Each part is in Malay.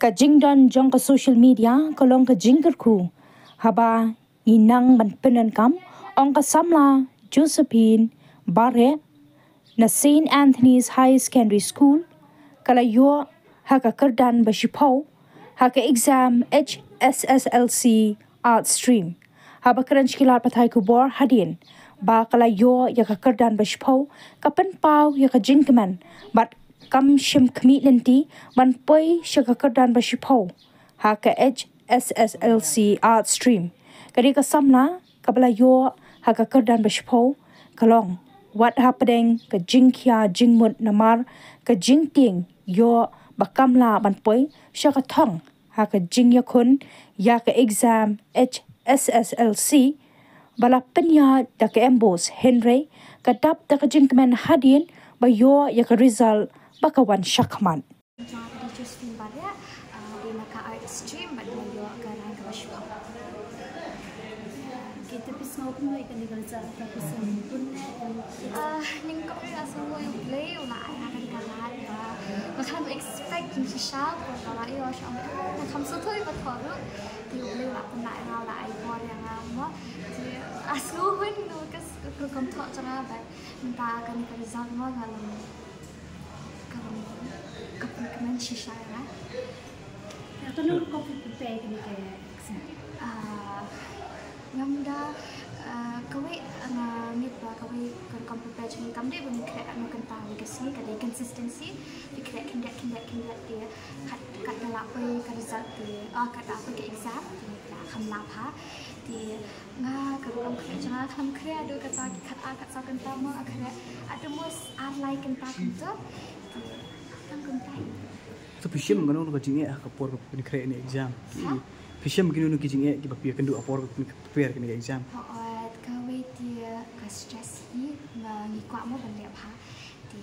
ka jingdan jong ka social media kalong ka jingkerku haba inang man penankam ong ka samla Josephine Barre na St. Anthony's High Secondary School kala yo haka kerdan basipau haka exam HSSLC art stream haba keran shkilar pathai kubor hadin ba kala yo yaka kerdan basipau kapen pau yaka jingkeman but kam shim kmi lenti ban poi shaka kerdan basipau haka HSSLC art stream kadi ka samla kabla yo haka kerdan basipau kalong what happening ka jingkya jingmut namar ka jingting yo bakamla ban poi shaka thong haka jingya kun ya ka exam HSSLC bala penya da ka embos Henry ka dap da ka jingkman hadin ba yo ya ka result bakawan shakman Jadi Josephine Barre di maka art stream pada yo karang ka basipau kita pisau pun mai kan dengan cara pisau pun ning ko ri aso mo yung play una ay akan kalat ba kan expect yung sisha ko kala yo siya na kam so thoi ba thoro di play la pun lại ra la ai ko yang mo di aso hun no kas ko kam tho changa ba ta kan ka result mo galam kapan sisha ya atau nung kau prepare kan ke exam ngamda kawe ngit ba kawe kan prepare chung kam de bun kre anu kan tahu kasi kada consistency di kre kindak dia kat dala pe ka result dia kat apa ke exam dia kham la pha di nga ka kam kre chung kham kre adu ka sa kat sa kan ta ma akhre adu mos like kan ta kan to kan kan tai so pishim ngano ka jinge ka por ka kre ni exam pishim ginu ki jinge ki bapia kan du apor ka prepare ka ni exam kawe dia ka stress hi ngi kwa mo ban le pha di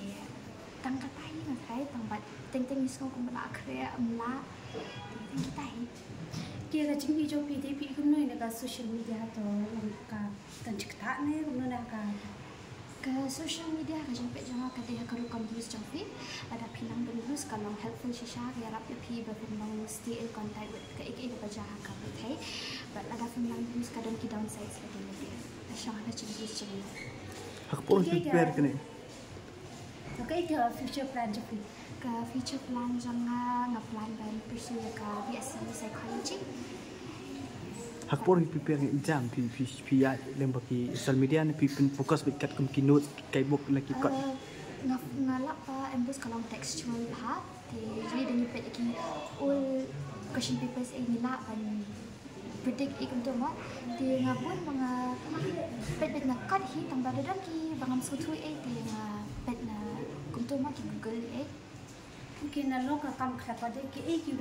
tang ka tai ma kai tang bat teng teng so ko la kre amla di tai kia là chính vì cho vì thế bị không nơi là cả social media to cả tận chức thả này cũng nơi là cả ke social media ka jampe jama ka dia ka rukam news jampi ada pinang news kalau helpful shisha ya rap ya pi ba pinang stay in contact with ka ik ba jaha ka thai but ada pinang news ka don ki downsides ka dia asha na changes chini hak por prepare ka ni okay ke future plan jampi ka future plan janga na plan ban pursue ka BSc psychology hak por prepare ni exam pi ya lemba ki social media ni pi fokus bit kat kum ki note kai book lagi kat ngalap pa embus kalau textual ha jadi dengan pet ki all question papers ini la ban predict ikum tu mo di ngabun mga pet na kat hi tang badadan ki bangam sutu di pet na kum tu mo ki google mungkin na lo ka kam khapa de ki